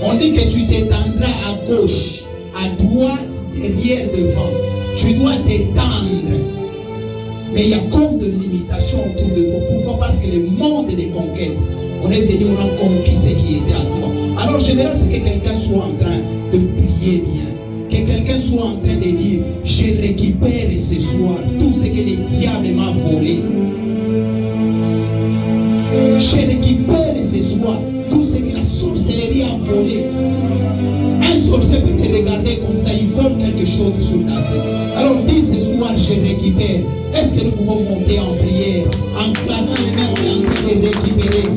On dit que tu t'étendras à gauche, à droite, derrière, devant. Tu dois t'étendre. Mais il y a comme de limitations autour de toi. Pourquoi? Parce que le monde des conquêtes, on est venu, on a conquis ce qui était à toi. Alors j'aimerais que quelqu'un soit en train de prier bien. Que quelqu'un soit en train de dire, je récupère ce soir tout ce que le diable m'a volé. Je récupère ce soir tout ce que la sorcellerie a volé. Un sorcier peut te regarder comme ça, il vole quelque chose sur ta vie. Alors dis ce soir, je récupère. Est-ce que nous pouvons monter en prière? En claquant les mains, on est en train de récupérer.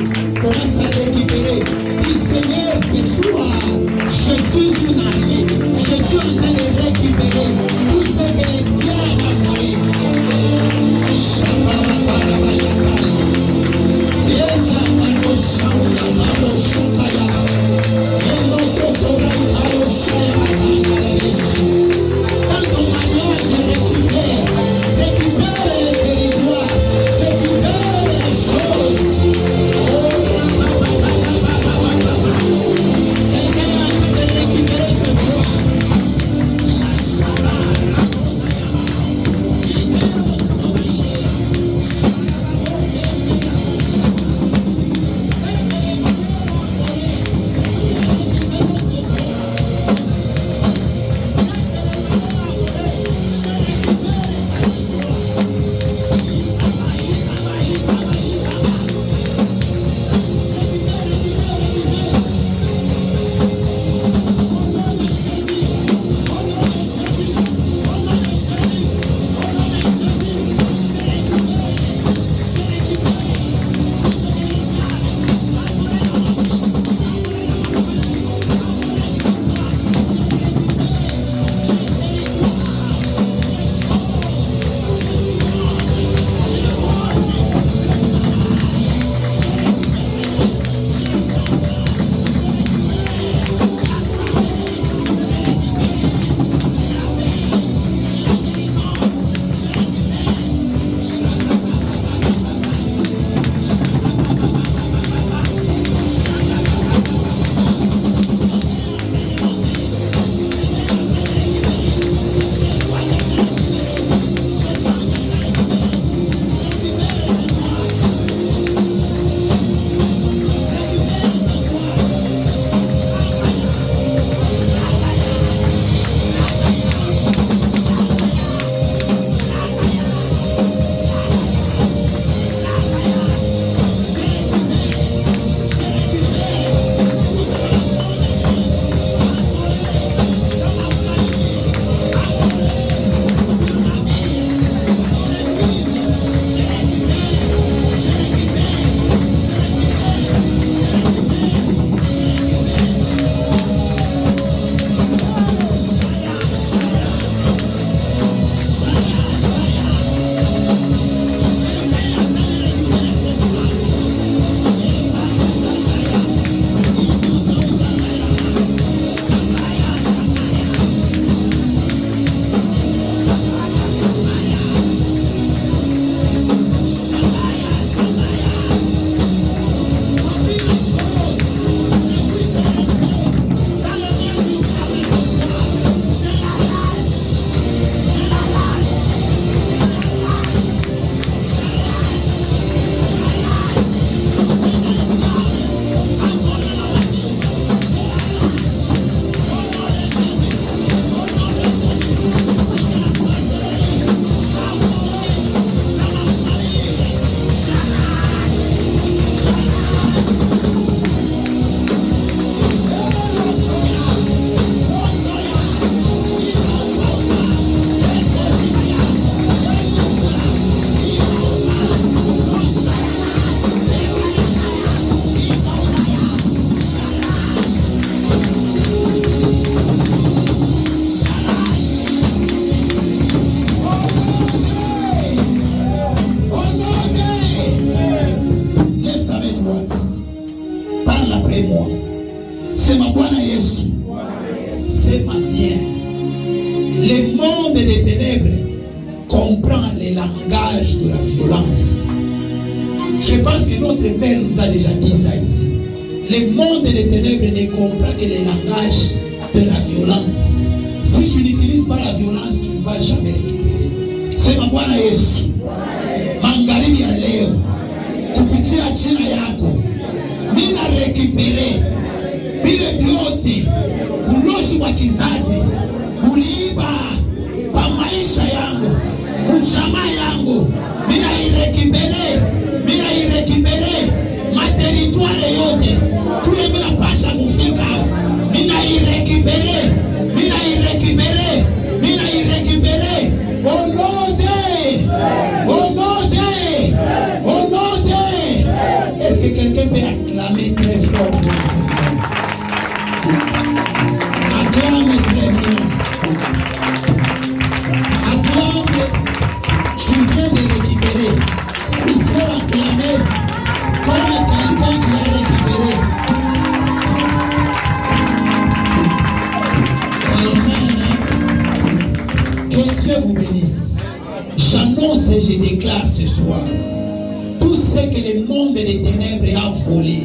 Commence à récupérer. Dis Seigneur, ce soir, je suis une armée. Je suis en train de récupérer tout ce que le diable a volé. Sema bien. Le monde des ténèbres comprend le langage de la violence. Je pense que notre Père nous a déjà dit ça ici. le monde des ténèbres ne comprend que le langage de la violence. Si tu n'utilises pas la violence, tu ne vas jamais récupérer. Sema Bwana Yesu, magharibi ya leo kupitia jina yako mina rekipere vile vyote ulozi wa kizazi uliiba pa maisha yangu, ujamaa yangu, mina irekipere materitware yote kule mina pasha kufika, mina irekipere au nom de est-ce que quelqu'un peut acclamer très fort pour le Seigneur? Acclame très bien. Acclame. Tu viens de récupérer. Il faut acclamer comme quelqu'un qui a récupéré. Amen. Que Dieu vous bénisse. J'annonce et je déclare ce soir tout ce que le monde des ténèbres a volé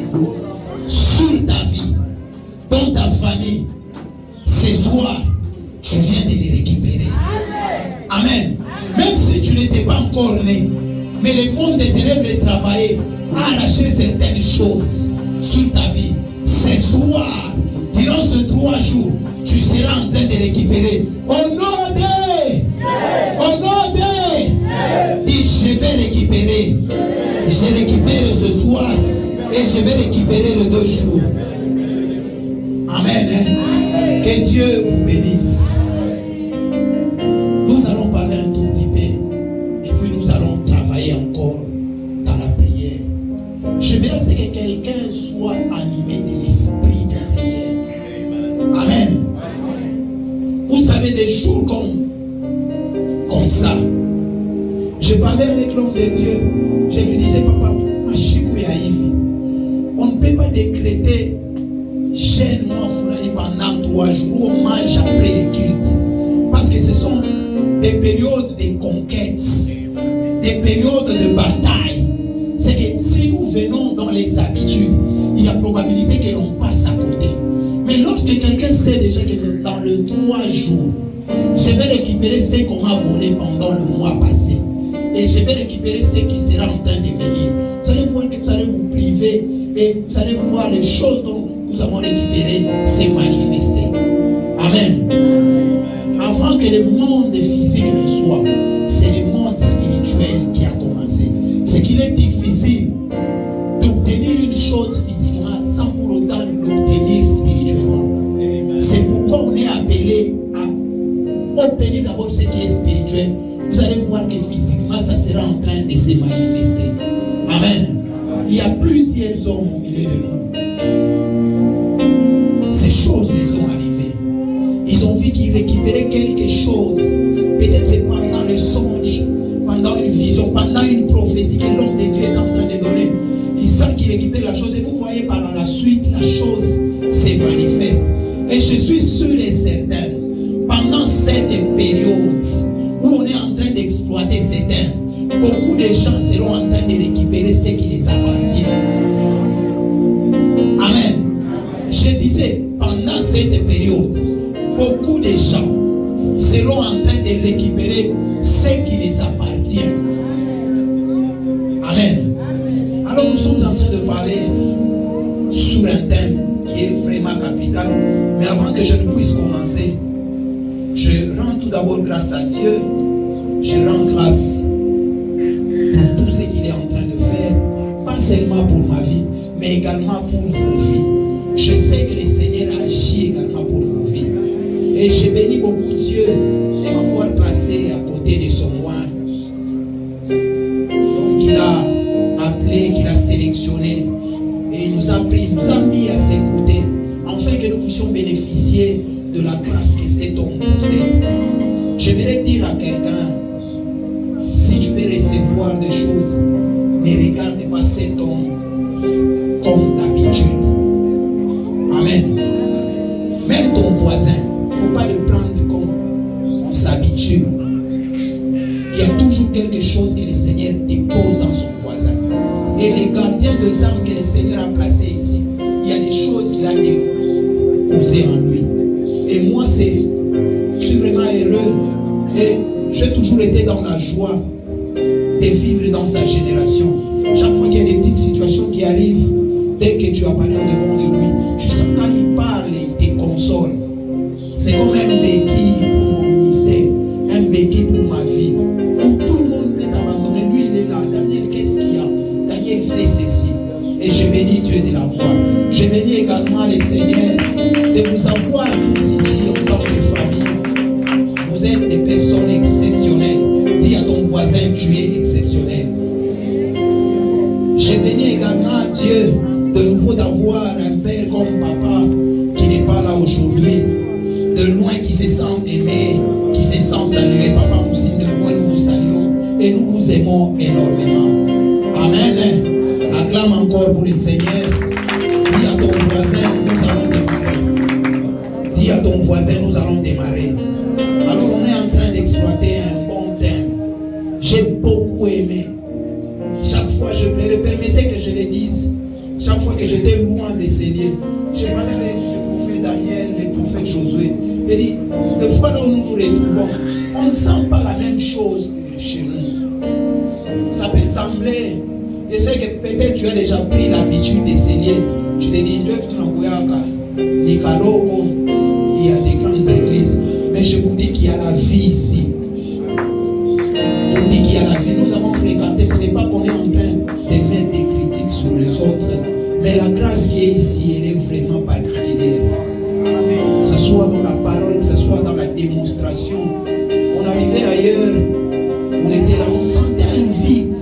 sur ta vie, dans ta famille. Ce soir, tu viens de les récupérer. Amen. Même si tu n'étais pas encore né, mais le monde des ténèbres travaillait à arracher certaines choses sur ta vie. Ce soir, durant ces 3 jours, tu seras en train de récupérer. Au nom de je vais récupérer. Je récupère ce soir et je vais récupérer le 2 jours. Amen. Que Dieu vous bénisse. Nous allons parler un tout petit peu et puis nous allons travailler encore dans la prière. J'aimerais que quelqu'un soit animé de l'esprit de prière. Amen. Vous savez, des jours comme ça, je parlais avec l'homme de Dieu. Je lui disais, papa, on ne peut pas décréter jeûne pendant 3 jours, hommage après le culte. Parce que ce sont des périodes de conquête, des périodes de bataille. C'est que si nous venons dans les habitudes, il y a probabilité que l'on passe à côté. Mais lorsque quelqu'un sait déjà que dans les 3 jours, je vais récupérer ce qu'on a volé pendant le mois passé. Et je vais récupérer ce qui sera en train de venir. Vous allez voir que vous allez vous priver et vous allez voir les choses dont nous avons récupéré se manifester. Amen. Avant que le monde physique ne soit, c'est le monde spirituel qui a commencé. C'est qu'il est difficile d'obtenir une chose physiquement sans pour autant l'obtenir spirituellement. C'est pourquoi on est appelé à obtenir d'abord ce qui est spirituel. Vous allez voir que physiquement, ça sera en train de se manifester. Amen. Il y a plusieurs hommes au milieu de nous. Ces choses les ont arrivées. Ils ont vu qu'ils récupéraient quelque chose. Peut-être c'est pendant le songe, pendant une vision, pendant une prophétie que l'homme de Dieu est en train de donner. Ils sentent qu'ils récupèrent la chose. Et vous voyez par la suite, la chose se manifeste. Et je suis sûr et certain, pendant cette période, où on est en train d'exploiter ces terres, beaucoup de gens seront en train de récupérer ce qui les appartient. Amen. Je disais, pendant cette période, beaucoup de gens seront en train de récupérer ce qui les appartient. Amen. Alors nous sommes en train de parler sur un thème qui est vraiment capital. Mais avant que je ne puisse commencer, je rends tout d'abord grâce à Dieu. Je rends grâce pour tout ce qu'il est en train de faire, pas seulement pour ma vie, mais également pour vos vies. Je sais que le Seigneur agit également pour vos vies. Et je bénis beaucoup Dieu de m'avoir placé à côté de son roi. Donc il a appelé, qu'il a sélectionné, et il nous a pris, il nous a mis à ses côtés, afin que nous puissions bénéficier de la grâce que cet homme possède. J'aimerais dire à quelqu'un, si tu veux recevoir des choses, ne regarde pas cet homme comme d'habitude. Amen. Même ton voisin, il ne faut pas le prendre comme on s'habitue. Il y a toujours quelque chose que le Seigneur dépose dans son voisin. Et les gardiens des âmes que le Seigneur a placés ici, il y y a des choses qu'il a déposées en lui. Et moi, je suis vraiment heureux. Et j'ai toujours été dans la joie de vivre dans sa génération. Chaque fois qu'il y a des petites situations qui arrivent, dès que tu apparais au devant de lui, tu sens quand il parle, il te console. C'est comme un béquille pour mon ministère, un béquille pour ma vie. Où tout le monde peut t'abandonner. Lui, il est là. Daniel, qu'est-ce qu'il y a? Daniel fait ceci. Et je bénis Dieu de la voir. Je bénis également les seigneurs de vous avoir tous ici en tant que famille. Vous êtes des personnes exceptionnelles. Dis à ton voisin, tu es exceptionnel. Je bénis également Dieu de nouveau d'avoir un père comme papa qui n'est pas là aujourd'hui, de loin, qui se sent aimé, qui se sent salué. Papa Moussine, de loin, nous vous saluons et nous vous aimons énormément. Amen. Acclame encore pour le Seigneur. Dis à ton voisin, nous allons démarrer. Dis à ton voisin, nous allons démarrer. Alors on est en train d'exploiter un bon thème. J'ai beaucoup aimé. Chaque fois, je plairais, permettez que je le dise. Chaque fois que j'étais loin des Seigneurs, je parlais avec le prophète Daniel, le prophète Josué. Il dit, des fois là où nous nous retrouvons, on ne sent pas la même chose que chez nous. Ça peut sembler, je sais que peut-être tu as déjà pris l'habitude d'essayer. Tu te dis, il y a des grandes églises. Mais je vous dis qu'il y a la vie ici. Je vous dis qu'il y a la vie. Nous avons fréquenté, ce n'est pas qu'on est en train de mettre des critiques sur les autres. Mais la grâce qui est ici, elle est vraiment particulière. Que ce soit dans la parole, que ce soit dans la démonstration. On arrivait ailleurs, on était là, on sentait un vide.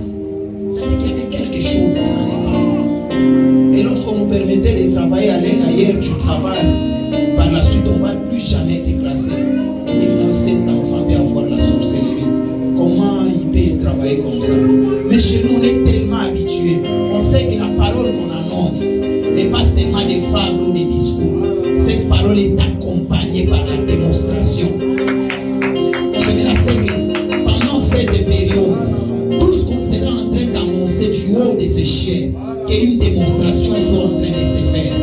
C'est-à-dire qu'il y avait quelque chose qui n'allait pas. Et lorsqu'on nous permettait de travailler ailleurs, tu travailles. Par la suite, on ne va plus jamais te classer. On dit non, cet enfant peut avoir la sorcellerie. Comment il peut travailler comme ça? Mais chez nous, on est tellement habitués. On sait que la parole qu'on annonce n'est pas seulement des fables ou des discours. Cette parole est accompagnée par la démonstration. Je me rappelle que pendant cette période, tout ce qu'on sera en train d'annoncer du haut des échelles, qu'une démonstration soit en train de se faire.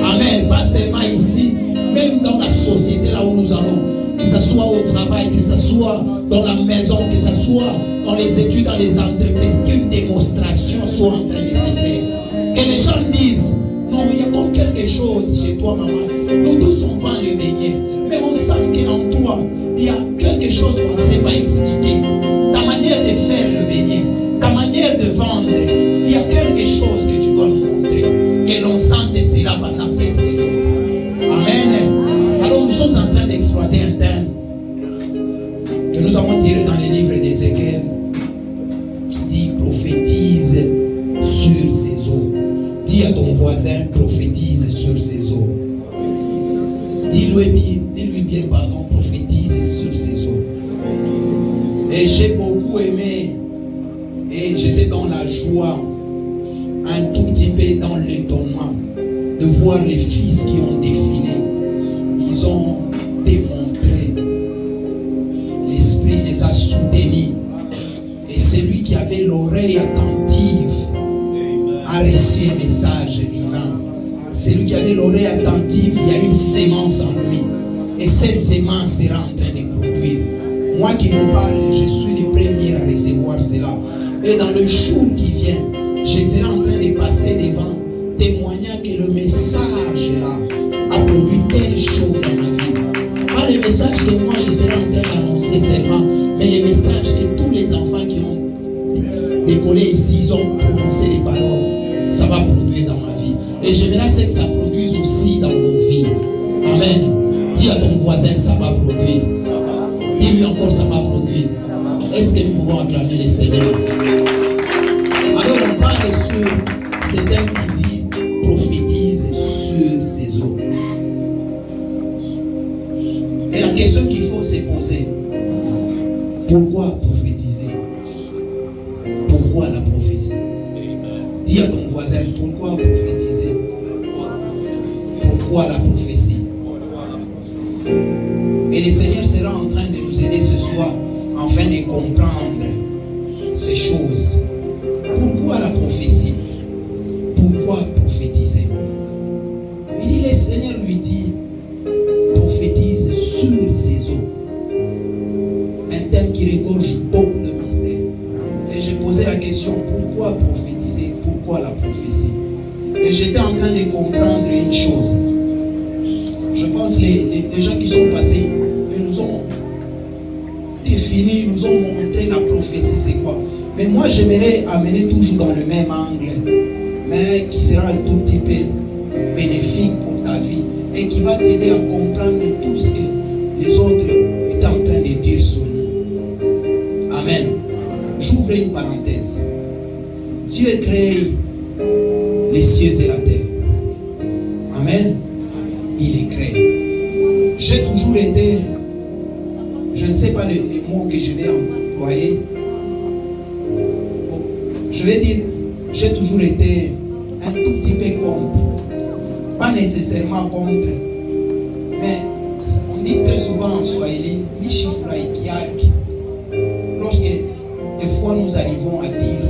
Amen. Pas seulement ici, même dans la société là où nous allons. Que ce soit au travail, que ce soit dans la maison, que ce soit dans les études, dans les entreprises, qu'une démonstration soit en train de se faire. Que les gens disent, non, il y a comme quelque chose chez toi, maman. Nous tous, on va le baigner. Mais on sent qu'en toi, il y a quelque chose qu'on ne sait pas expliquer. Ta manière de faire le baigner, ta manière de vendre, il y a quelque chose que tu dois nous montrer. Que l'on sente cela pendant cette période. Amen. Alors nous sommes en train d'exploiter un thème que nous avons tiré dans les livres d'Ézéchiel qui dit prophétise sur ces eaux. Dis à ton voisin, prophétise sur ces eaux. Dis-lui bien, pardon, prophétise sur ces eaux. Et j'ai beaucoup aimé, et j'étais dans la joie, un tout petit peu dans l'étonnement, de voir les fils qui ont défilé. Ils ont démontré, l'Esprit les a soutenus. Et celui qui avait l'oreille attentive a reçu un message divin. Celui qui avait l'oreille attentive, il y a une sémence en lui. Et cette sémence sera en train de produire. Moi qui vous parle, je suis le premier à recevoir cela. Et dans le jour qui vient, je serai en train de passer devant, témoignant que le message là a produit telle chose dans ma vie. Pas le message que moi je serai en train d'annoncer seulement, mais le message que tous les enfants qui ont décollé ici, ils ont prononcé les paroles. Ça va produire dans ma vie. Et j'aimerais que ça produise aussi dans vos vies. Amen. Dis à ton voisin, ça va produire. Dis-lui encore, ça va produire. Est-ce que nous pouvons acclamer le Seigneur? Alors on parle sur cet thème qui dit prophétise sur ces eaux. Et la question qu'il faut se poser, pourquoi prophétiser? Pourquoi la prophétie? Dis à ton voisin, pourquoi prophétiser? Pourquoi la prophétie? Et le Seigneur sera en train de nous aider ce soir afin de comprendre ces choses. Pourquoi la prophétie? Pourquoi prophétiser? Et j'étais en train de comprendre une chose. Je pense que les gens qui sont passés, ils nous ont défini, ils nous ont montré la prophétie, c'est quoi. Mais moi, j'aimerais amener toujours dans le même angle, mais qui sera un tout petit peu bénéfique pour ta vie et qui va t'aider à comprendre tout ce que les autres étaient en train de dire sur nous. Amen. J'ouvre une parenthèse. Dieu a créé les cieux et la terre. Amen. Il est créé. J'ai toujours été, je ne sais pas les mots que je vais employer. Bon, je vais dire, j'ai toujours été un tout petit peu contre. Pas nécessairement contre, mais on dit très souvent en Swahili, Mishifura Ikiak. Lorsque des fois nous arrivons à dire,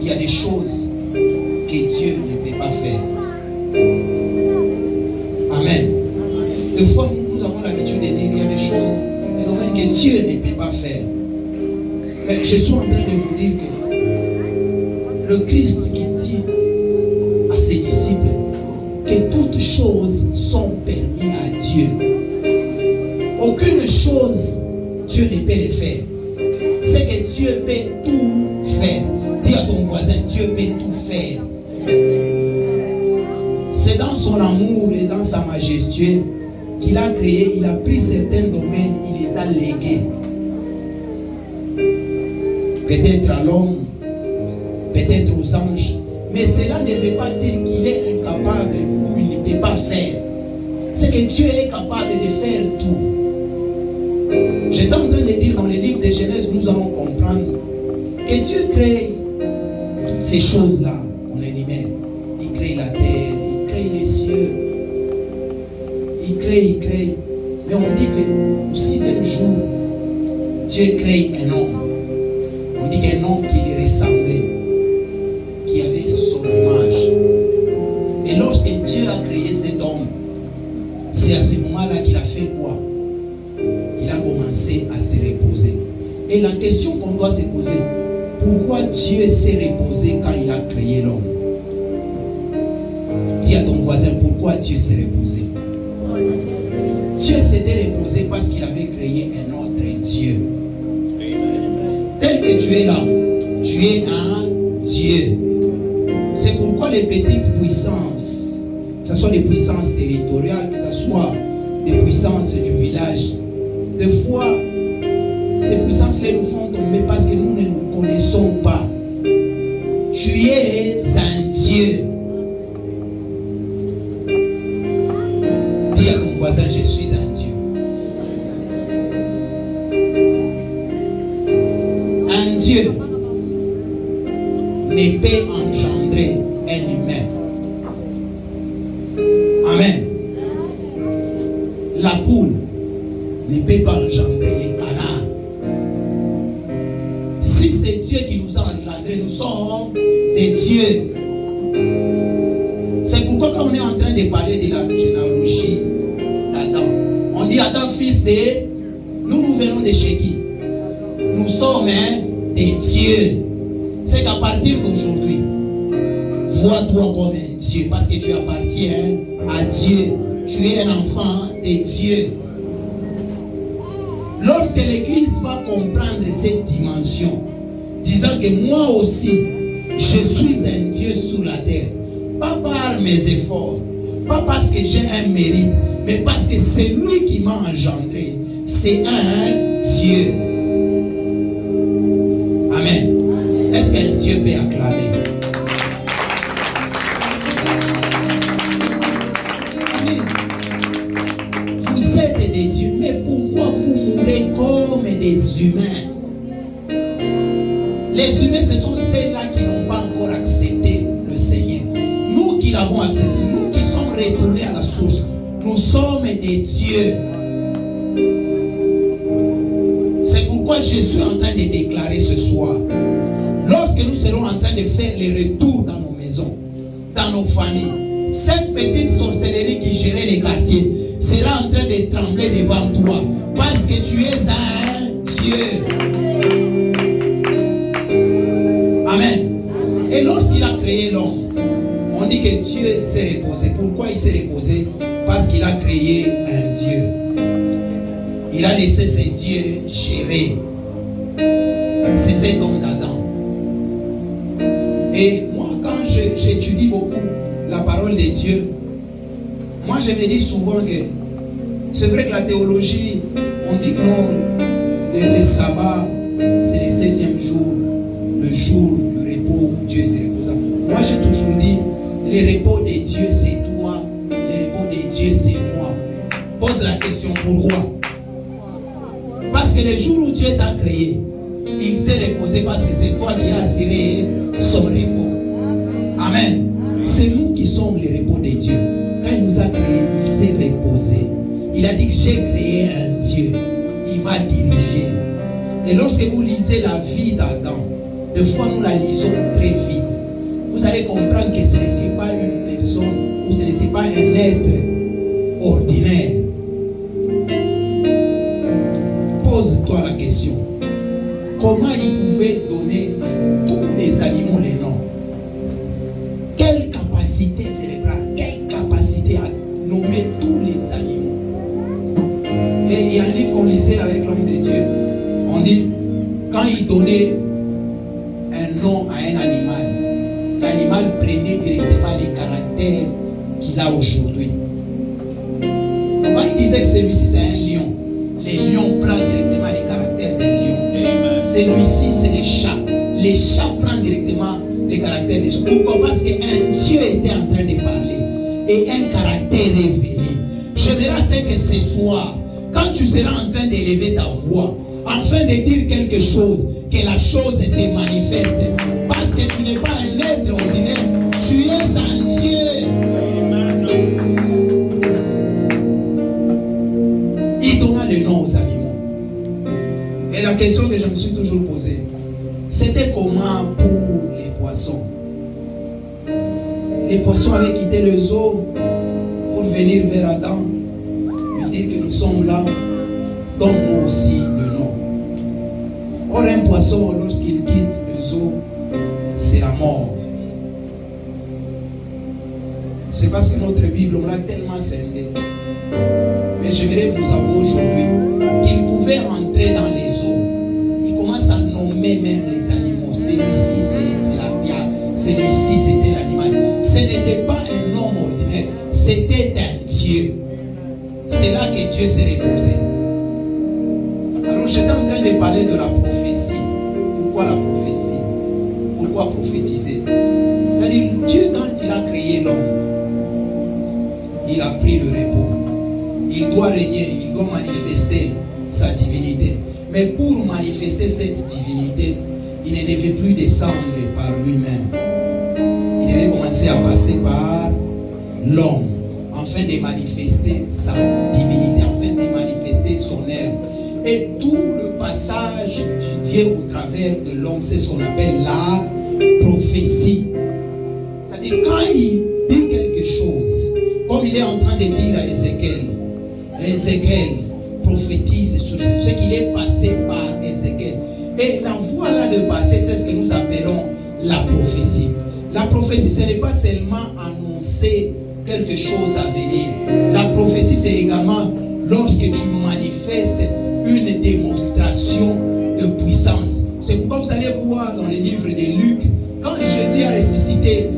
il y a des choses que Dieu ne peut pas faire. Amen. Des fois, nous avons l'habitude de dire il y a des choses, des domaines que Dieu ne peut pas faire. Mais je suis en train de vous dire que le Christ qui dit à ses disciples que toutes choses sont permises à Dieu. Aucune chose, Dieu ne peut le faire. C'est que Dieu peut tout faire. Dis à ton voisin, Dieu peut tout faire. C'est dans son amour et dans sa majesté qu'il a créé, il a pris certains domaines, il les a légués. Peut-être à l'homme, peut-être aux anges, mais cela ne veut pas dire qu'il est incapable ou il ne peut pas faire. C'est que Dieu est capable de faire tout. J'étais en train de dire dans le livre de Genèse, nous allons comprendre que Dieu crée toutes ces choses-là qu'on énumère. Il crée la terre, il crée les cieux, il crée. Mais on dit que au 6e jour, Dieu crée un homme. On dit qu'un homme qui lui ressemblait, qui avait son image. Et lorsque Dieu a créé cet homme, c'est à ce moment-là qu'il a fait quoi? Il a commencé à se reposer. Et la question qu'on doit se poser, pourquoi Dieu s'est reposé quand il a créé l'homme? Dis à ton voisin, pourquoi Dieu s'est reposé? Dieu s'était reposé parce qu'il avait créé un autre Dieu. Tel que tu es là, tu es un Dieu. C'est pourquoi les petites puissances, que ce soit des puissances territoriales, que ce soit des puissances du village, des fois, ces puissances-là nous font tomber parce que nous ne nous connaissons pas. Tu es un Dieu. Dis à ton voisin, je suis un Dieu. Un Dieu ne peut engendrer un humain. Amen. La poule ne peut pas engendrer les canards. Si c'est Dieu qui nous a engendrés, nous sommes des dieux. C'est pourquoi quand on est en train de parler de la généalogie d'Adam, on dit Adam fils de... Nous venons de chez qui? Nous sommes des dieux. C'est qu'à partir d'aujourd'hui, vois-toi comme un Dieu, parce que tu appartiens à Dieu. Tu es un enfant de Dieu. Lorsque l'Église va comprendre cette dimension, disant que moi aussi, je suis un Dieu sur la terre, pas par mes efforts, pas parce que j'ai un mérite, mais parce que c'est lui qui m'a engendré. C'est un Dieu. Amen. Est-ce qu'un Dieu peut acclamer? Amen. Vous êtes des dieux, mais pourquoi vous mourrez comme des humains? Les humains, ce sont ceux-là qui n'ont pas encore accepté le Seigneur. Nous qui l'avons accepté, nous qui sommes retournés à la source, nous sommes des dieux. C'est pourquoi je suis en train de déclarer ce soir, lorsque nous serons en train de faire les retours dans nos maisons, dans nos familles, cette petite sorcellerie qui gérait les quartiers sera en train de trembler devant toi, parce que tu es un Dieu. Amen. Et lorsqu'il a créé l'homme, on On dit que Dieu s'est reposé. Pourquoi il s'est reposé? Parce qu'il a créé un Dieu. Il a laissé ses dieux gérer. C'est cet homme d'Adam. Et moi, quand j'étudie beaucoup la parole de Dieu, moi je me dis souvent que c'est vrai que la théologie, on dit que non, le sabbat, c'est le 7e jour, le jour, le repos, Dieu se reposa. Moi j'ai toujours dit, le repos de Dieu c'est toi, le repos de Dieu c'est moi. Pose la question, pourquoi? Parce que le jour où Dieu t'a créé, il s'est reposé parce que c'est toi qui as assuré son repos. Amen. C'est nous qui sommes le repos de Dieu. Quand il nous a créé, il s'est reposé. Il a dit que j'ai créé un Dieu. Il va diriger. Et lorsque vous lisez la vie d'Adam, des fois nous la lisons très vite. Vous allez comprendre que ce n'était pas une personne ou ce n'était pas un être ordinaire. Pose-toi la question. Comment il pouvait donner à tous les animaux les noms? Quelle capacité cérébrale, quelle capacité à nommer tous les animaux? Et il y a un livre qu'on lisait avec l'homme de Dieu. On dit, quand il donnait un nom à un animal, l'animal prenait directement les caractères qu'il a aujourd'hui. Donc quand il disait que celui-ci c'est un lion, les lions prennent directement les caractères des lions. Celui-ci c'est les chats. Les chats prennent directement les caractères des chats. Pourquoi? Parce qu'un Dieu était en train de parler et un caractère est venu. J'aimerais c'est que ce soir, quand tu seras en train d'élever ta voix, afin de dire quelque chose, que la chose se manifeste. Parce que tu n'es pas un être ordinaire, tu es un Dieu. Il donna le nom aux animaux. Et la question que je me suis toujours posée, c'était comment pour les poissons? Les poissons avaient quitté les eaux pour venir vers Adam, lui dire que nous sommes là, donne-nous aussi le nom. Or, un poisson, lorsqu'il quitte les eaux, c'est la mort. C'est parce que notre Bible, on l'a tellement scindée. Mais j'aimerais vous avouer aujourd'hui qu'il pouvait rentrer dans les eaux. Il commence à nommer même les animaux. Celui-ci, c'est le tilapia. Celui-ci, c'était l'animal. Ce n'était pas un homme ordinaire. C'était un Dieu. C'est là que Dieu s'est reposé. Alors j'étais en train de parler de la prophétie. Pourquoi la prophétie? Pourquoi prophétiser? C'est-à-dire, Dieu, quand il a créé l'homme, il a pris le repos. Il doit régner, il doit manifester sa divinité. Mais pour manifester cette divinité, il ne devait plus descendre par lui-même. Il devait commencer à passer par l'homme, afin de manifester sa divinité, afin de manifester son œuvre. Et tout le passage du Dieu au travers de l'homme, c'est ce qu'on appelle la prophétie. C'est-à-dire, quand il dit quelque chose, comme il est en train de dire à Ézéchiel, prophétise sur ce qu'il est passé par Ézéchiel. Et la voie là de passer, c'est ce que nous appelons la prophétie. La prophétie, ce n'est pas seulement annoncer quelque chose à venir. La prophétie, c'est également lorsque tu manifestes une démonstration de puissance. C'est pourquoi vous allez voir dans les livres de Luc, quand Jésus a ressuscité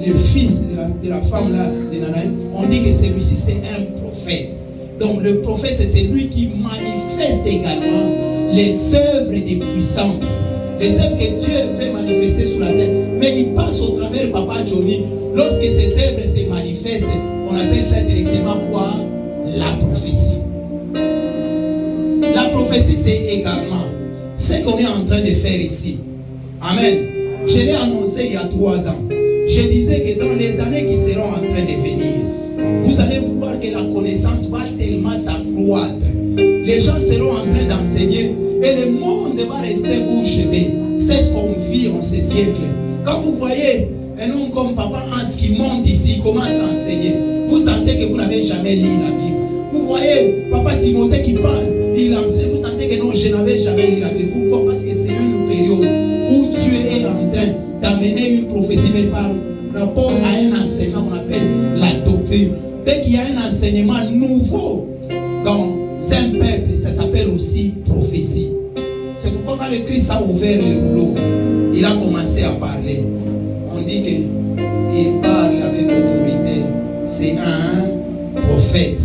le fils de la femme là, de Nanaïm, on dit que celui-ci c'est un prophète. Donc le prophète c'est celui qui manifeste également les œuvres de puissance, les œuvres que Dieu veut manifester sur la terre. Mais il passe au travers Papa Johnny. Lorsque ces œuvres se manifestent, on appelle ça directement quoi? La prophétie. La prophétie c'est également ce qu'on est en train de faire ici. Amen. Je l'ai annoncé il y a 3 ans. Je disais que dans les années qui seront en train de venir, vous allez voir que la connaissance va tellement s'accroître. Les gens seront en train d'enseigner et le monde va rester bouche bée. C'est ce qu'on vit en ce siècle. Quand vous voyez un homme comme Papa Hans qui monte ici, commence à enseigner, vous sentez que vous n'avez jamais lu la Bible. Vous voyez Papa Timothée qui parle, il enseigne, vous sentez que non, je n'avais jamais lu la Bible. Pourquoi? Parce que c'est une période où Dieu est en train d'amener une prophétie, mais par rapport à un enseignement qu'on appelle la doctrine. Dès qu'il y a un enseignement nouveau dans un peuple, ça s'appelle aussi prophétie. C'est pourquoi quand le Christ a ouvert les rouleaux, il a commencé à parler. On dit qu'il parle avec autorité. C'est un prophète.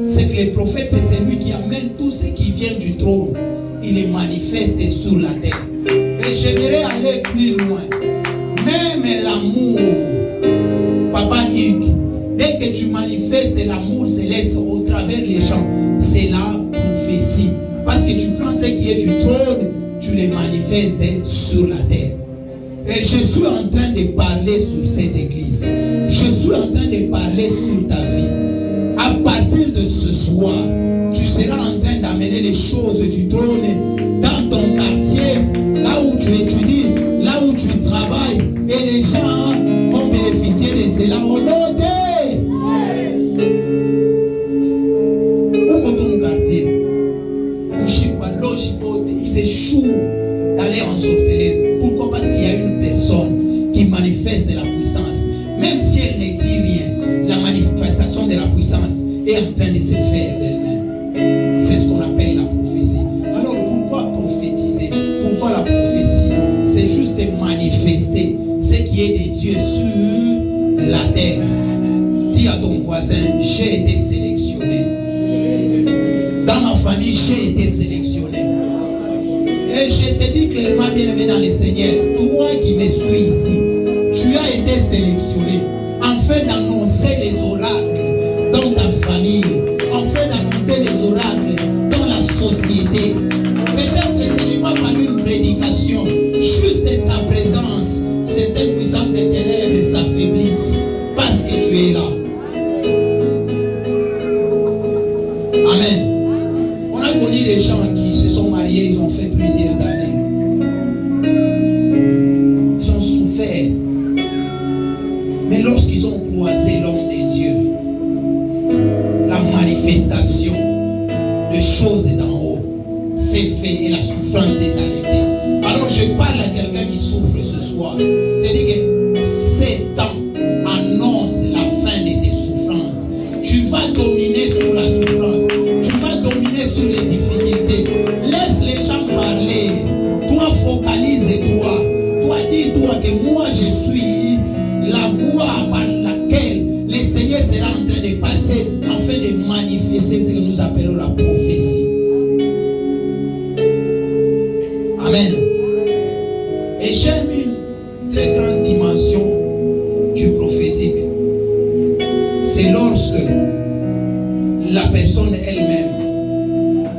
C'est que les prophètes, c'est celui qui amène tout ce qui vient du trône. Il est manifeste sur la terre. Et j'aimerais aller plus loin. Même l'amour, Papa Hugues, dès que tu manifestes l'amour céleste au travers les gens, c'est la prophétie. Parce que tu prends ce qui est du trône, tu les manifestes sur la terre. Et je suis en train de parler sur cette église. Je suis en train de parler sur ta vie. À partir de ce soir, tu seras en train d'amener les choses du trône dans ton quartier, là où tu étudies, là où tu travailles, et les gens vont bénéficier de cela au nom de mon quartier. Ils échouent d'aller en sorcellerie. Pourquoi? Parce qu'il y a une personne qui manifeste la puissance. Même si elle ne dit rien, la manifestation de la puissance est en train de se faire d'elle-même. C'est ce qu'on appelle la prophétie. Alors pourquoi prophétiser? Pourquoi la prophétie? C'est juste de manifester ce qui est de Dieu sur la terre. Dis à ton voisin, j'ai été sélectionné. Dans ma famille, j'ai été sélectionné. Et je te dis clairement, bien-aimé dans le Seigneur, toi qui me suis ici, tu as été sélectionné afin d'annoncer les oracles dans ta famille, afin d'annoncer les oracles dans la société. Peut-être ce n'est pas par une prédication, juste ta présence, certaines puissances des ténèbres s'affaiblissent parce que tu es là. Amen. On a connu des gens qui se sont mariés, ils ont fait plusieurs années. Ils ont souffert. Mais lorsqu'ils ont croisé l'homme de Dieu, la manifestation de choses d'en haut s'est faite et la souffrance s'est arrêtée. Alors je parle à quelqu'un qui souffre ce soir. Je dis que ces temps annonce la fin de tes souffrances. Tu vas dominer sur la souffrance. Tu vas dominer sur les difficultés. Laisse les gens parler. Toi, focalise-toi. Toi, dis-toi que moi, je suis la voie par laquelle le Seigneur sera en train de passer afin de manifester ce que nous appelons la prophétie. Amen. Et j'aime une très grande dimension du prophétique. C'est lorsque la personne elle-même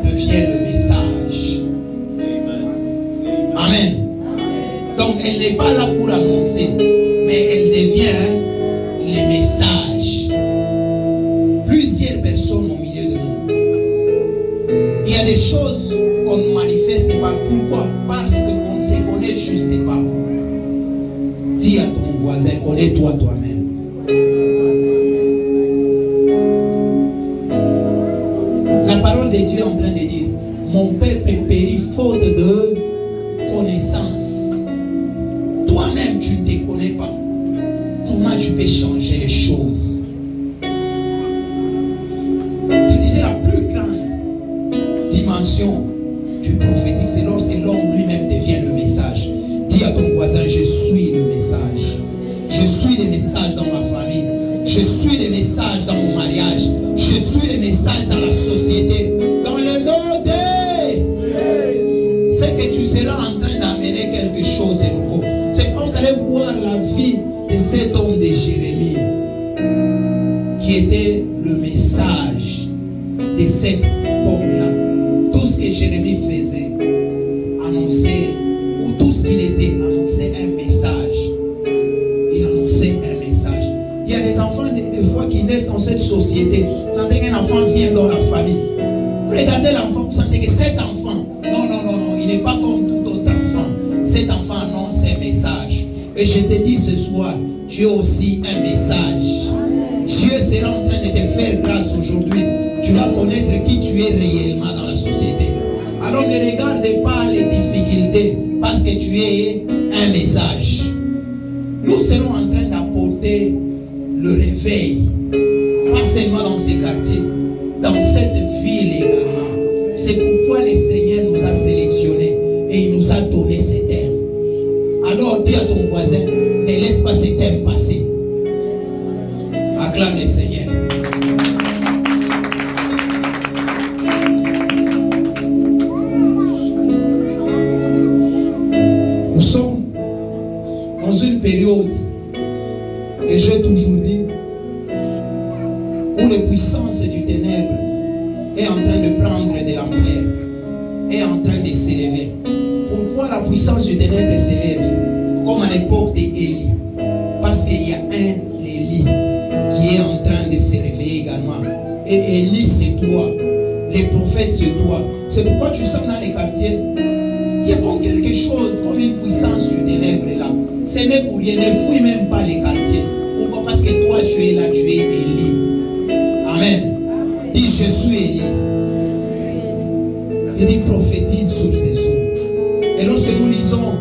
devient le message. Amen. Donc elle n'est pas là pour annoncer, mais elle devient le message. Plusieurs personnes au milieu de nous. Il y a des choses qu'on ne manifeste pas. Pourquoi? Parce qu'on ne se connaît juste pas. Dis à ton voisin, connais-toi toi-même. La parole de Dieu est en train de dire, mon peuple périt faute de connaissance. Toi-même, tu ne te connais pas. Comment tu peux changer les choses? Je disais, la plus grande dimension du prophétique, c'est lorsque l'homme lui-même devient le message. Dis à ton voisin, je suis le message. Je suis le message dans ma famille. Je suis le message dans mon mariage. Je suis le message dans la société. Dans le nom de... C'est que tu seras en train d'amener quelque chose de nouveau. C'est quand vous allez voir la vie de cet homme de Jérémie, qui était le message de cette époque-là. Tout ce que Jérémie faisait, annonçait, ou tout ce qu'il était, annonçait un message. Il annonçait un message. Il y a des enfants, des fois, qui naissent dans cette société. Vous sentez qu'un enfant vient dans la famille. Vous regardez l'enfant, vous sentez que cet enfant, non, il n'est pas comme tout autre enfant. Cet enfant annonce un message. Et je te dis ce soir, tu es aussi un message. Dieu sera en train de te faire grâce aujourd'hui. Tu vas connaître qui tu es réellement dans la société. Alors ne regarde pas les difficultés parce que tu es un message. Nous serons en train d'avoir réveil. Pas seulement dans ces quartiers, dans cette ville également. C'est pourquoi le Seigneur nous a sélectionnés et il nous a donné ces termes. Alors dis à ton voisin, ne laisse pas ces termes passer. Acclame le Seigneur. Nous sommes dans une période que j'ai toujours dit où la puissance du ténèbre est en train de prendre de l'ampleur, est en train de s'élever. Pourquoi la puissance du ténèbre s'élève comme à l'époque d'Élie? Parce qu'il y a un Élie qui est en train de se réveiller également. Et Élie, c'est toi. Les prophètes, c'est toi. C'est pourquoi tu sens dans les quartiers, il y a comme quelque chose, comme une puissance du ténèbre là. Ce n'est pour rien, ne fouille même pas les quartiers. Pourquoi? Parce que toi, tu es là, tu es Élie. Amen. Dis, je suis Élie. Il dit, prophétise sur ces eaux. Et lorsque nous lisons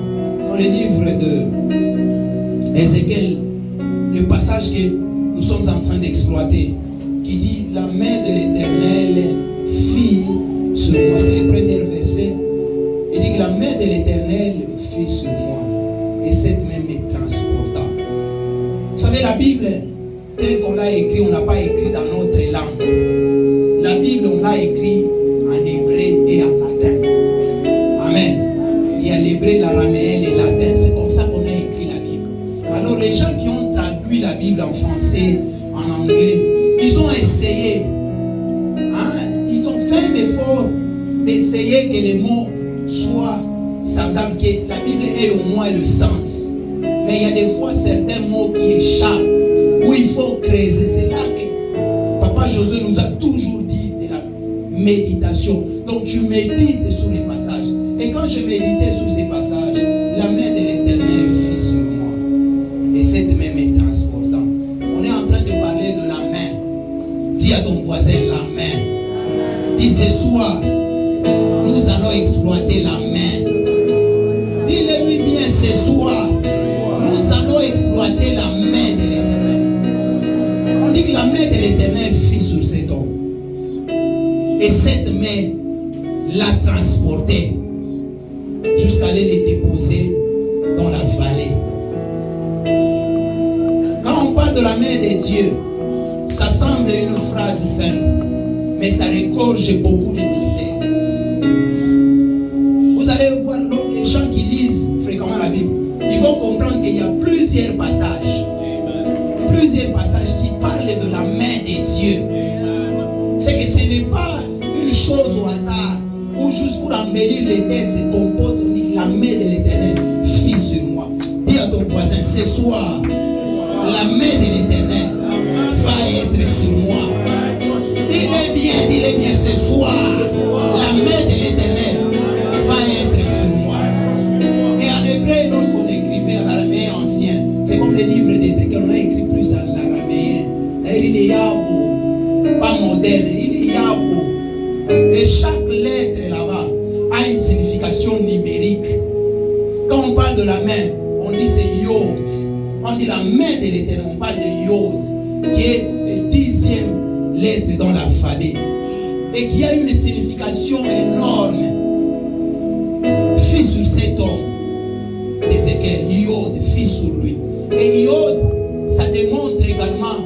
dans le livre de Ézéchiel, le passage que nous sommes en train d'exploiter, qui dit, la main de l'Éternel fit sur moi. C'est le premier verset. Il dit que la main de l'Éternel fit sur moi. Et cette main me transporta. Vous savez, la Bible, telle qu'on l'a écrit, on n'a pas écrit dans notre langue. La Bible, on l'a écrit en hébreu et en latin. Amen. Il y a l'hébreu, l'araméen et le latin. C'est comme ça qu'on a écrit la Bible. Alors, les gens qui ont traduit la Bible en français, en anglais, ils ont essayé. Ils ont fait un effort d'essayer que les mots soient sans âme, que la Bible ait au moins le sens. Mais il y a des fois certains mots qui échappent, où il faut creuser. C'est là que Papa Josué nous a toujours dit de la méditation. Donc tu médites sur les passages. Et quand je méditais sur ces passages, la main de l'Éternel fut sur moi. Et cette main me transporta. On est en train de parler de la main. Dis à ton voisin la main. Dis ce soir, nous allons exploiter la main. Dis-le-lui bien ce soir. Nous allons exploiter la main de l'Éternel. On dit que la main de l'Éternel fit sur cet homme. Et cette main l'a transporté jusqu'à aller les déposer dans la vallée. Quand on parle de la main de Dieu, ça semble une phrase simple, mais ça regorge beaucoup de mystères. Vous allez voir les gens qui lisent fréquemment la Bible, ils vont comprendre qu'il y a plusieurs passages. Plusieurs passages qui parlent de la main de Dieu. C'est que ce n'est pas une chose au hasard, ou juste pour embellir les textes, compose la main de l'Éternel fit sur moi. Dis à ton voisin, ce soir, la main de l'Éternel va être sur moi. Dis-le bien, ce soir, la main de l'Éternel va être sur moi. Et en hébreu, lorsqu'on écrivait en araméen ancien, c'est comme le livre d'Ézéchiel, on a écrit plus en araméen. D'ailleurs, il est yabo, pas moderne, il est yabo. Et chaque lettre là-bas a une signification numérique. Quand on parle de la main, on dit c'est yod. On dit la main de l'Éternel, on parle de yod, qui est le 10e lettre dans l'alphabet. Et qui a une signification énorme. Fils sur cet homme d'Ézéchiel, yod, fils sur lui. Et yod, ça démontre également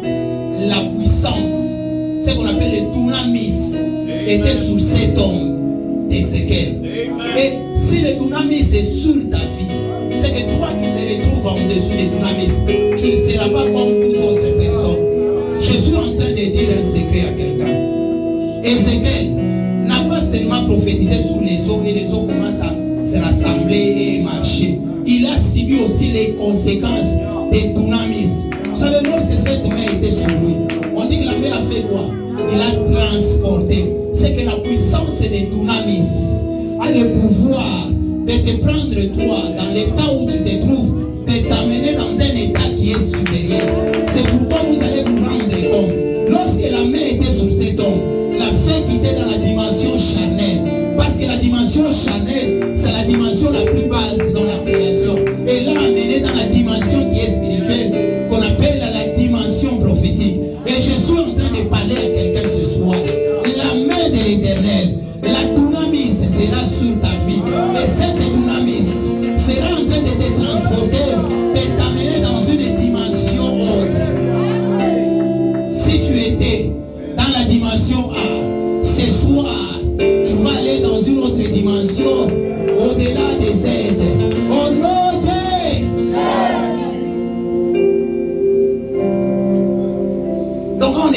la puissance. Ce qu'on appelle le dunamis était sur cet homme d'Ézéchiel. Et si le dunamis est sur ta vie, c'est que toi qui se retrouves en dessous du dunamis, tu ne seras pas comme toute autre personne. Je suis en train de dire un secret à quelqu'un. Ézéchiel n'a pas seulement prophétisé sur les eaux et les eaux commencent à se rassembler et marcher. Il a subi aussi les conséquences des dunamis. Vous savez, lorsque cette main était sur lui, on dit que la main a fait quoi? Il a transporté. C'est que la puissance des dunamis a le pouvoir de te prendre toi dans l'état où tu te trouves, de t'amener dans un état qui est supérieur. C'est pourquoi vous allez vous rendre compte. Lorsque la main était sur cet homme, la fait quitter dans la dimension charnelle. Parce que la dimension charnelle, c'est la dimension la plus basse dans la création. Et l'a amené dans la dimension qui est spirituelle, qu'on appelle la dimension prophétique.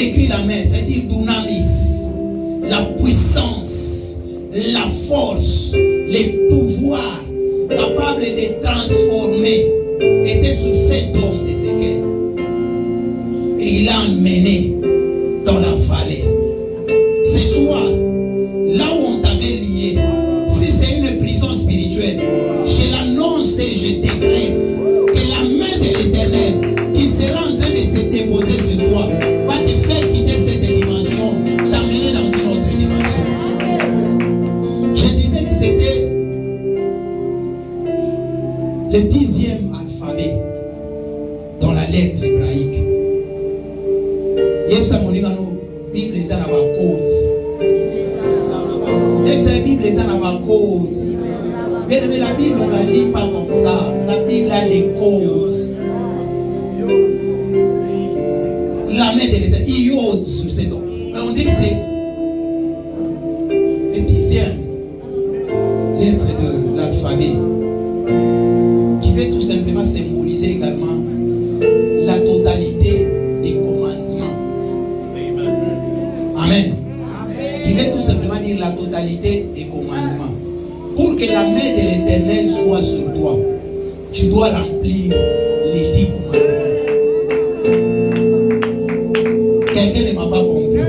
écrit la main, c'est-à-dire dunamis, la puissance, la force, les pouvoirs capables de transformer étaient sur cet homme d'Ézéchiel. Et il l'a emmené dans la vallée. Ce soir, là où on t'avait lié, si c'est une prison spirituelle, je l'annonce et je décrète que la main de l'Éternel qui sera en train de se déposer sur toi va te faire quitter cette dimension, t'amener dans une autre dimension. Je disais que c'était le 10e alphabet dans la lettre hébraïque. Et ça m'a dit, Bible les a dans la côte. Et ça, Bible les a dans la côte. Mais la Bible, on ne la lit pas comme ça. La Bible a les côtes. La main de l'Éternel, il yode sur ses dons. Mais on dit que c'est le 10e lettre de l'alphabet qui veut tout simplement symboliser également la totalité des commandements. Amen. Qui veut tout simplement dire la totalité des commandements. Pour que la main de l'Éternel soit sur toi, tu dois remplir les 10 commandements. Quelqu'un ne m'a pas compris.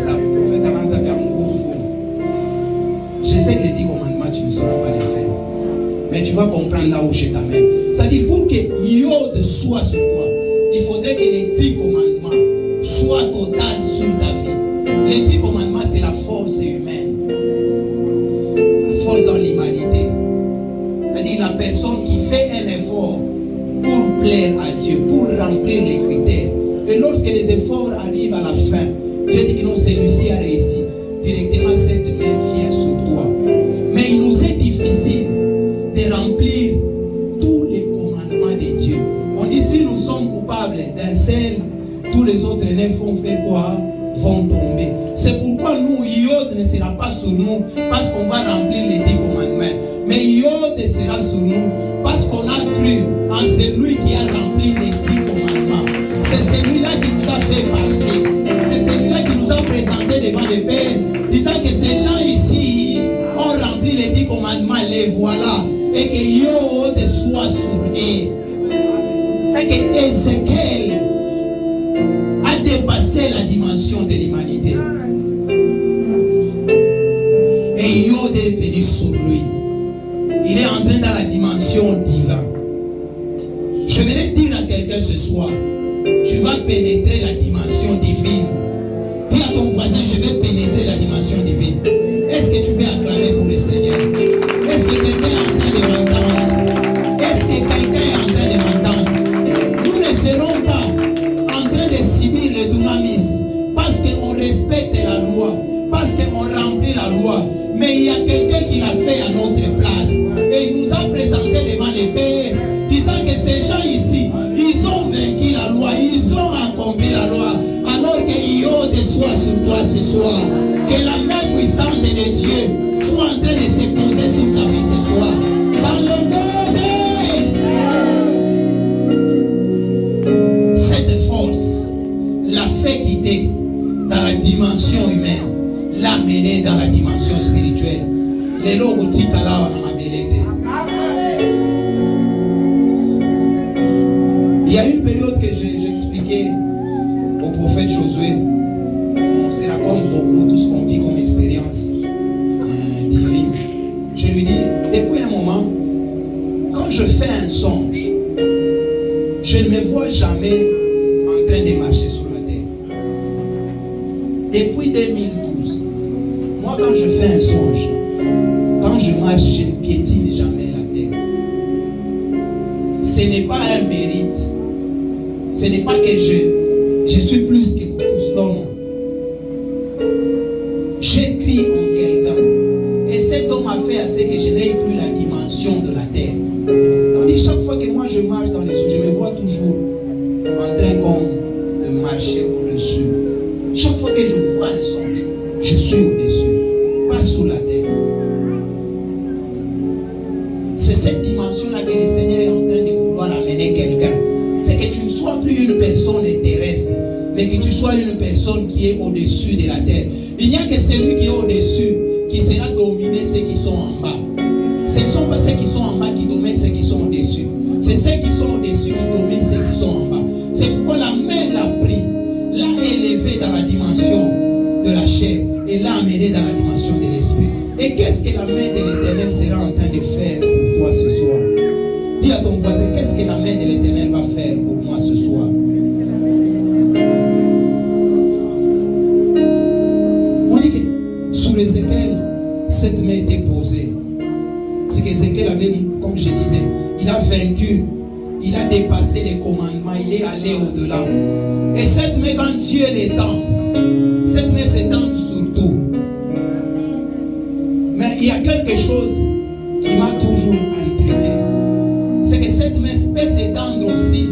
Ça, prophète avant ça, je sais que les 10 commandements, tu ne sauras pas les faire. Mais tu vas comprendre là où je t'amène. C'est-à-dire, pour que Yod soit sur toi, il faudrait que les 10 commandements soient total sur ta vie. Les 10 commandements, c'est la force humaine. La force dans l'humanité. C'est-à-dire la personne qui fait un effort pour plaire à Dieu, pour remplir les critères. Et lorsque les efforts arrivent à la fin, Dieu dit que non, celui-ci a réussi. Directement, cette main vient sur toi. Mais il nous est difficile de remplir tous les commandements de Dieu. On dit si nous sommes coupables d'un seul, tous les autres nefs vont faire quoi? Vont tomber. C'est pourquoi nous, Yod ne sera pas sur nous parce qu'on va remplir les 10 commandements. Mais Yod sera sur nous parce qu'on a cru en celui qui a rempli les 10 commandements. C'est celui-là qui nous a fait parfait. C'est celui-là qui nous a présenté devant le Père, disant que ces gens ici ont rempli les 10 commandements, les voilà, et que Yod soit sur eux. C'est que Ézéchiel a dépassé la dimension de l'humanité. Et Yod est venu sur lui. Il est entré dans la dimension divine. Je voudrais dire à quelqu'un ce soir, tu vas pénétrer la dimension divine. Dis à ton voisin, je vais pénétrer la dimension divine. Est-ce que tu peux acclamer pour le Seigneur? Est-ce que quelqu'un est en train de m'entendre? Est-ce que quelqu'un est en train de m'entendre? Nous ne serons pas en train de subir le dunamis parce qu'on respecte la loi, parce qu'on remplit la loi. Mais il y a quelqu'un qui l'a fait à notre place. Et il nous a présenté devant les pères, disant que ces gens ici, ils ont vaincu la loi, ils ont accompli la loi. Alors que Yod soit sur toi ce soir. Que la main puissante de Dieu soit en train de se poser sur ta vie ce soir. Dans le nom de cette force l'a fait quitter dans la dimension humaine, l'a mené dans la dimension spirituelle. Les logo tikala na mabelete. Il y a une période que j'expliquais au prophète Josué. On se raconte beaucoup tout ce qu'on vit comme expérience divine. Je lui dis, depuis un moment, quand je fais un songe, je ne me vois jamais en train de marcher sur la terre. Depuis 2012, moi quand je fais un songe, quand je marche, je ne piétine jamais la terre. Ce n'est pas un mérite. Ce n'est pas que je suis plus que vous tous. Non, non. J'écris en quelqu'un. Et cet homme a fait assez que je n'ai plus la dimension de la terre. On dit chaque fois que moi je marche dans les eaux, je me vois toujours en train comme de marcher au-dessus. Chaque fois que je vois un songe, je suis au-dessus, pas sous la terre. C'est cette dimension-là que le Seigneur est en train de vouloir amener quelqu'un. C'est que tu ne sois sois plus une personne terrestre, mais que tu sois une personne qui est au-dessus de la terre. Il n'y a que celui qui est au-dessus qui sera dominé ceux qui sont en bas. Ce ne sont pas ceux qui sont en bas qui dominent ceux qui sont au-dessus. C'est ceux qui sont au-dessus qui dominent ceux qui sont en bas. C'est pourquoi la main l'a pris, l'a élevé dans la dimension de la chair et l'a amené dans la dimension de l'esprit. Et qu'est-ce que la main de l'Éternel sera en train de faire pour toi ce soir? Dis à ton voisin, qu'est-ce que la main de l'Éternel va faire pour moi ce soir? On dit que sur Ézéchiel, cette main était posée. C'est qu'Ézéchiel avait, comme je disais, il a vaincu, il a dépassé les commandements, il est allé au-delà. Et cette main, quand Dieu l'étend, cette main s'étend sur tout. Mais il y a quelque chose qui m'a toujours intrigué. C'est que cette main peut s'étendre aussi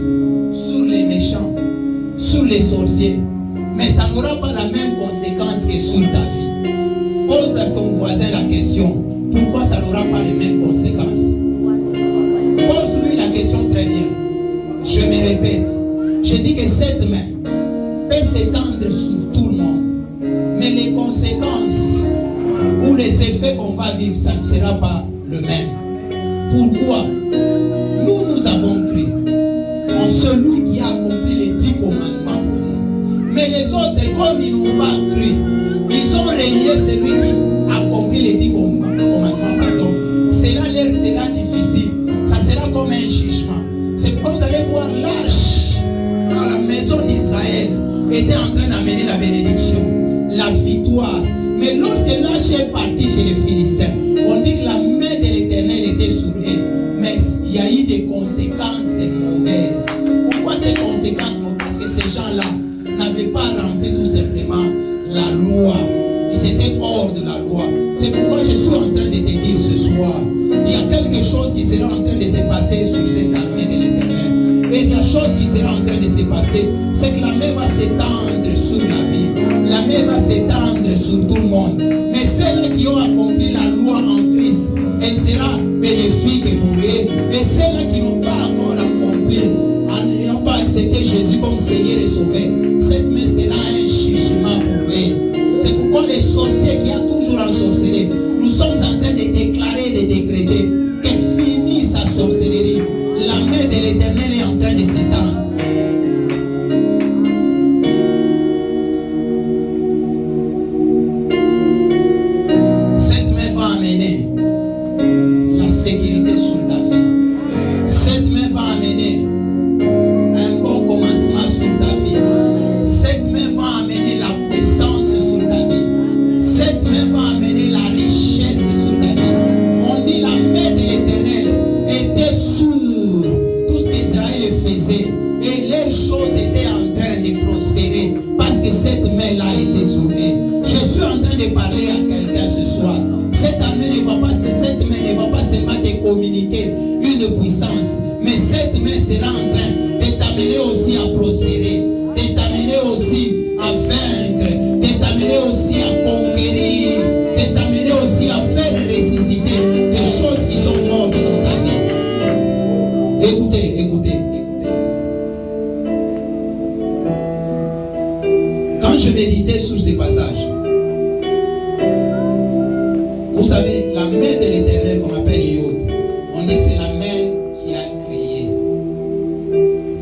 sur les méchants, sur les sorciers. Mais ça n'aura pas la même conséquence que sur ta vie. Pose à ton voisin la question, pourquoi ça n'aura pas les mêmes conséquences? Pose-lui la question très bien. Je me répète, je dis que cette main peut s'étendre sur tout le monde. Mais les conséquences ou les effets qu'on va vivre, ça ne sera pas le même. Pourquoi? Nous avons cru en celui qui a accompli les 10 commandements pour nous. Mais les autres, comme ils n'ont pas cru, ils ont renié celui qui a accompli les 10 commandements. Pardon. Cela leur sera difficile. Ça sera comme un jugement. C'est pourquoi vous allez voir l'arche dans la maison d'Israël était en train d'amener la bénédiction, la victoire. Mais lorsque l'arche est partie chez les Philistins, on dit que la main de l'Éternel était sur eux. Mais il y a eu des conséquences mauvaises. Pourquoi ces conséquences mauvaises? Parce que ces gens-là n'avaient pas rempli tout simplement la loi. Ils étaient hors de la loi. C'est pourquoi je suis en train de te dire ce soir, il y a quelque chose qui sera en train de se passer sur cette armée de l'Éternel. Et la chose qui sera en train de se passer, c'est que la main va s'étendre sur la vie. La main va s'étendre sur tout le monde. Mais celles qui ont accompli la loi en Christ, elle sera bénéfique pour eux. Et celles qui n'ont pas encore accompli, en n'ayant pas accepté Jésus comme Seigneur et Sauveur, cette main sera un jugement pour eux. C'est pourquoi les sorciers qui ont toujours ensorcelé, nous sommes en train de déclarer, de décréter que finit sa sorcellerie. La main de l'Éternel est en train de s'étendre. Cette main va amener la sécurité sur ta vie. Cette main va amener un bon commencement sur ta vie. Cette main va amener la puissance sur ta vie. Cette main va amener la richesse sur ta vie. On dit la main de l'Éternel était sur tout ce qu'Israël faisait. Et les choses étaient en train de prospérer parce que cette main-là était sur eux. Je suis en train de parler à quelqu'un ce soir. Cette main ne va pas seulement te communiquer une puissance, mais cette main sera en train de t'amener aussi à prospérer, de t'amener aussi à vaincre, de t'amener aussi à conquérir, de t'amener aussi à faire ressusciter des choses qui sont mortes dans ta vie. Écoutez. Quand je méditais sur ces passages, vous savez, la main de l'Éternel qu'on appelle Yod, on dit que c'est la main qui a créé.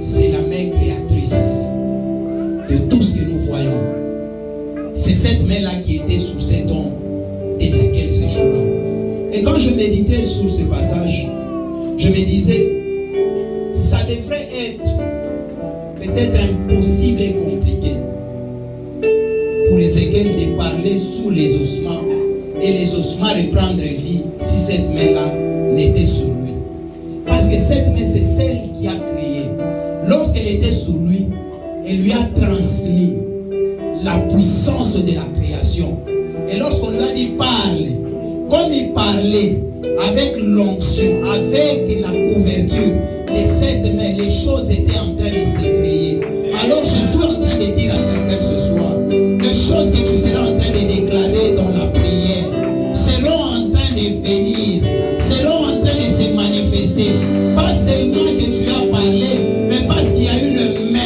C'est la main créatrice de tout ce que nous voyons. C'est cette main-là qui était sur cet homme d'Ézéchiel ce jour-là. Et quand je méditais sur ce passage, je me disais, ça devrait être peut-être impossible et compliqué pour Ézéchiel de parler sous les ossements et les ossements reprendre vie si cette main-là n'était sur lui. Parce que cette main, c'est celle qui a créé. Lorsqu'elle était sur lui, elle lui a transmis la puissance de la création. Et lorsqu'on lui a dit parle, comme il parlait avec l'onction, avec la couverture de cette main, les choses étaient en train de se créer. Alors je suis en train de dire à quelqu'un ce soir, les choses que tu seras en train de déclarer dans la prière seront en train de venir, seront en train de se manifester. Pas seulement que tu as parlé, mais parce qu'il y a une main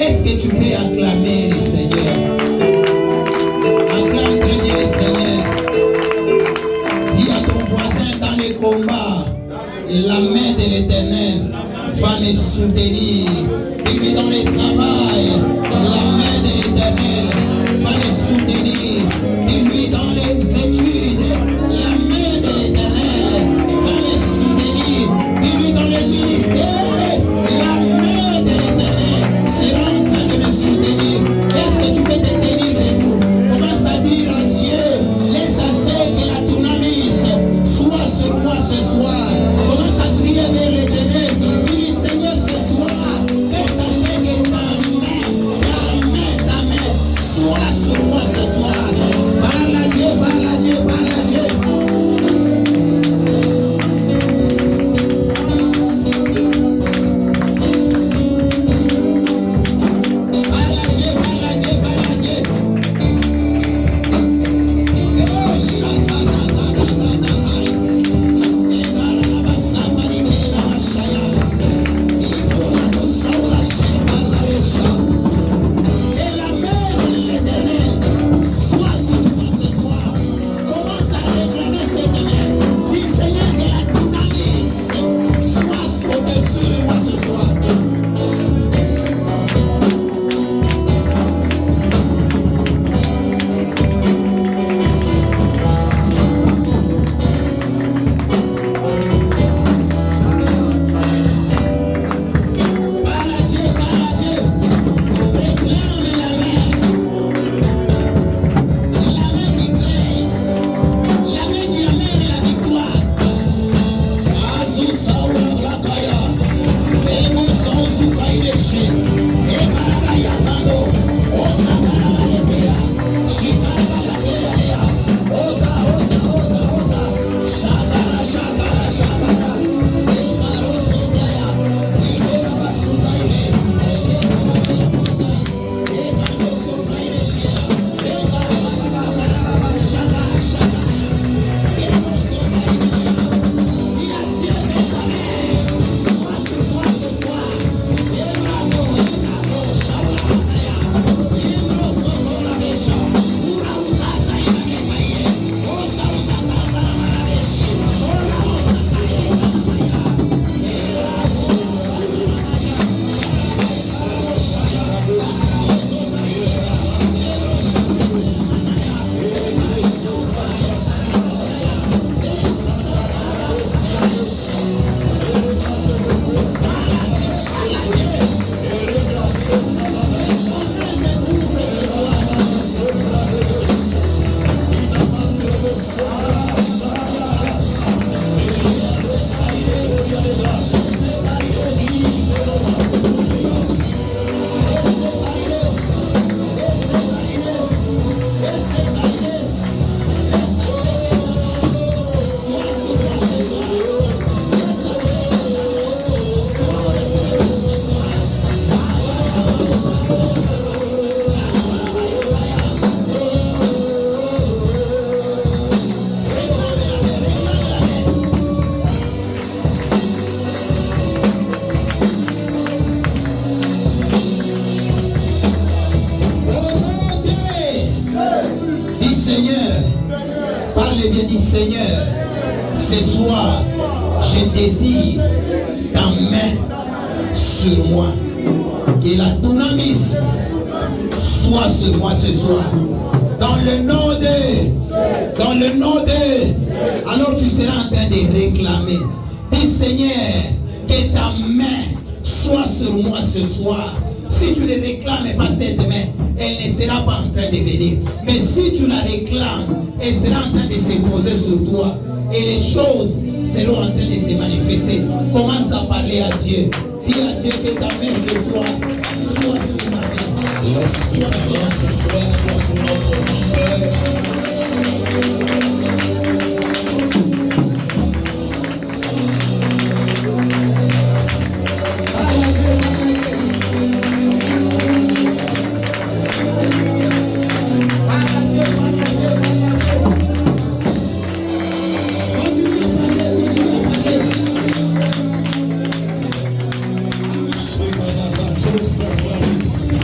Est-ce que tu peux acclamer le Seigneur? Acclame très bien le Seigneur. Dis à ton voisin dans les combats, la main de l'Éternel va me soutenir. Dis-lui dans le travail, la main de l'Éternel va me soutenir. Dis-lui dans les études, la main de l'Éternel va me soutenir. Dis-lui dans le ministère, la main de l'Éternel sera en train de me soutenir. Est-ce que tu peux te tenir debout? Commence à dire à Dieu, laisse assez que la dunamis soit sur moi ce soir. Commence à crier vers l'Éternel. Dis Seigneur ce soir, laisse assez que ta main soit sur moi ce soir. Parle à Dieu, parle à Dieu, parle à Dieu. Seigneur, ce soir, je désire ta main sur moi. Que la dunamis soit sur moi ce soir. Dans le nom de, alors tu seras en train de réclamer. Dis Seigneur, que ta main soit sur moi ce soir. Si tu ne réclames pas cette main, elle ne sera pas en train de venir. Mais si tu la réclames, elle sera en train de se poser sur toi. Et les choses seront en train de se manifester. Commence à parler à Dieu. Dis à Dieu que ta main ce soir soit sur ma vie. Laisse ta main ce soir soit sur notre vie. Sacrifice.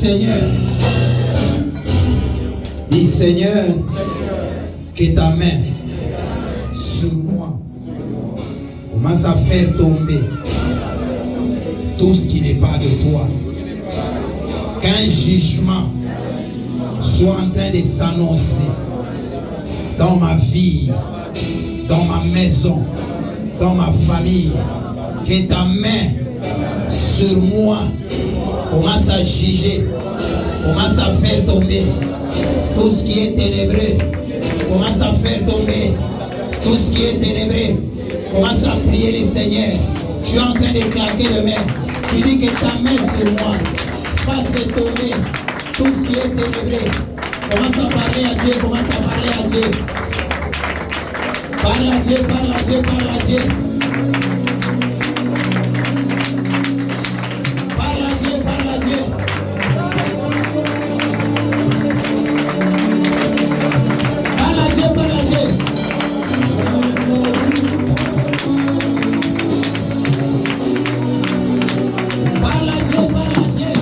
Seigneur. Dis Seigneur, que ta main sur moi commence à faire tomber tout ce qui n'est pas de toi. Qu'un jugement soit en train de s'annoncer dans ma vie, dans ma maison, dans ma famille. Que ta main sur moi commence à juger, commence à faire tomber tout ce qui est ténébreux, commence à faire tomber tout ce qui est ténébreux. Commence à prier le Seigneur. Tu es en train de claquer les mains. Tu dis que ta main sur moi fasse tomber tout ce qui est ténébreux. Commence à parler à Dieu, commence à parler à Dieu. Parle à Dieu, parle à Dieu, parle à Dieu. Parle à Dieu, parle à Dieu. Parle à Dieu, parle à Dieu. Parle à Dieu, parle à Dieu.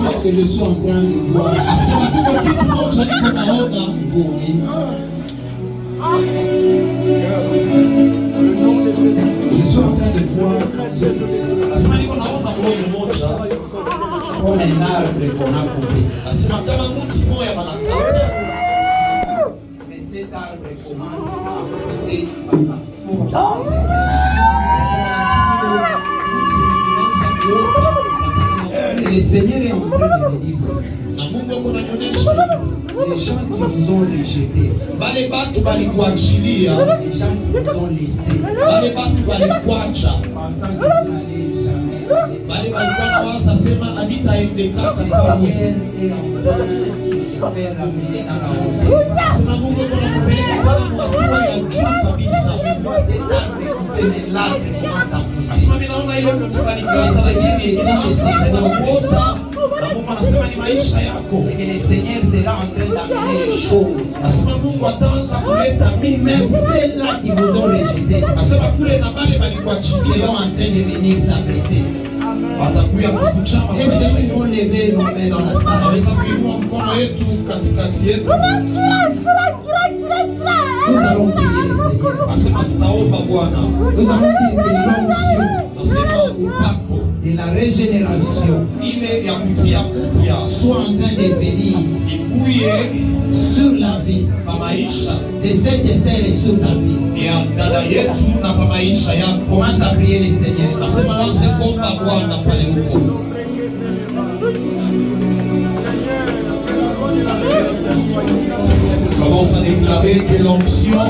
chose que je suis en train de voir. Je suis en train de voir on a un arbre qu'on a coupé. Mais cet arbre commence à pousser par la force. Et le Seigneur est en train de me dire ceci. Les gens qui nous ont rejetés, les gens qui nous ont laissés, pensant que vous n'allez jamais le Seigneur est en train de faire ramener dans la hauteur. Cet arbre coupé, mais l'arbre commence à pousser. C'est que le Seigneur sera en train d'amener les choses. Même celles-là qui vous ont rejeté seront en train de venir s'abriter. Est-ce que nous pouvons lever nos mains dans la salle? Nous allons prier le Seigneur. Nous allons dire de l'onction, de la régénération soit en train de venir sur la vie de cette sœurs et sur ta vie. Commence à prier le Seigneur. Commence à déclarer que l'onction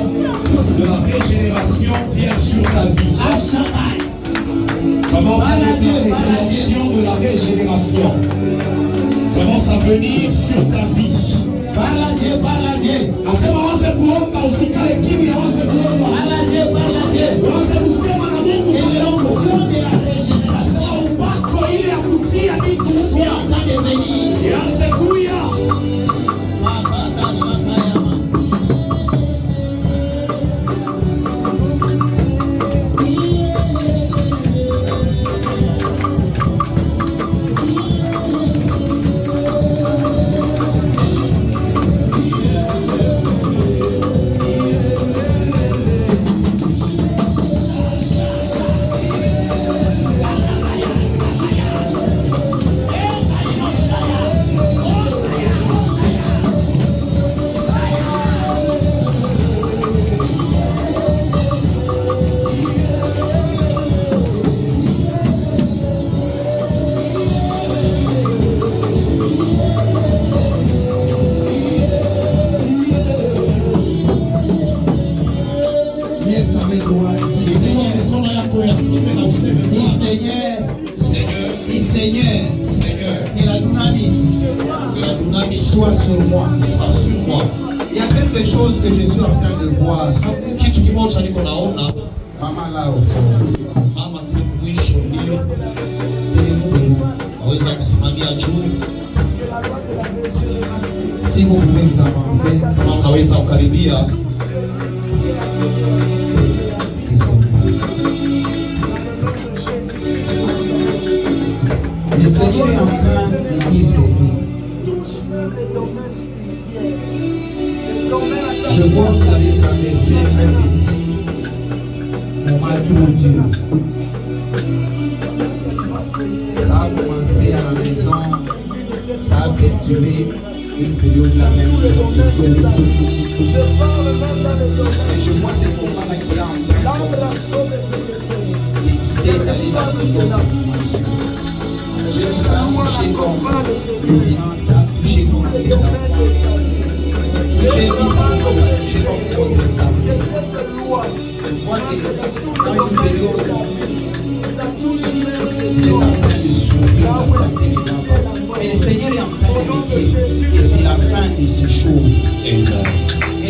de la régénération vient sur ta vie. Commence à déclarer que l'onction de la régénération commence à venir sur ta vie. Parla Dieu, parla Dieu. Asema waze kuomba usikale kimya, waze kuomba. Parla Dieu, parla Dieu. Waze kusema na Mungu Et l'onction de la régénération upako ile ya kutia vitu upya en train de venir. yaanze kuya. Makata shakayama. Sois sur moi. Il y a quelque chose que je suis en train de voir. Maman là au fond. Si vous pouvez vous avancer. Si Seigneur. Le Seigneur est en train de dire ceci. Je vois que vous avez traversé un petit moment trop dur. Ça a commencé à la maison, ça a perturbé une période la même. Et je vois ce combat-là qui est en train de quitter, d'aller dans le monde. Je dis ça a touché comme les finances, ça a touché comme les enfants. J'ai vu ça commence à toucher comme votre sang. Je vois que dans une période, vous êtes en train de souffrir la santé des enfants. Mais le Seigneur est en train de me dire que c'est la fin de ces choses. Et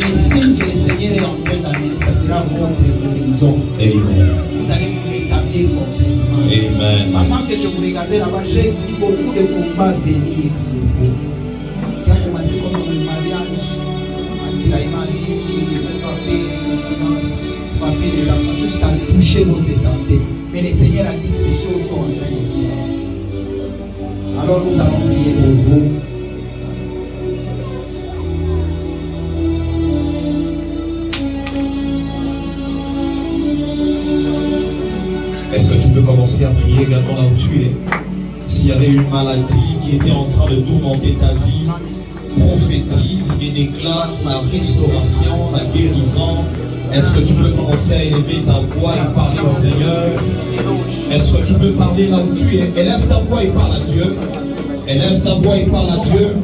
le signe que le Seigneur est en train d'amener, ça sera votre guérison. Vous allez vous rétablir complètement. Amen. Pendant que je vous regardais là-bas, j'ai vu beaucoup de combats venir sur vous. Qui a commencé comme un mariage, frapper les finances, frapper les enfants, jusqu'à toucher votre santé. Mais le Seigneur a dit que ces choses sont en train de finir. Alors nous allons prier. pour vous. Est-ce que tu peux commencer à prier également là où tu es? S'il y avait une maladie qui était en train de tourmenter ta vie, prophétise et déclare la restauration, la guérison. Est-ce que tu peux commencer à élever ta voix et parler au Seigneur? Est-ce que tu peux parler là où tu es? Élève ta voix et parle à Dieu. Élève ta voix et parle à Dieu.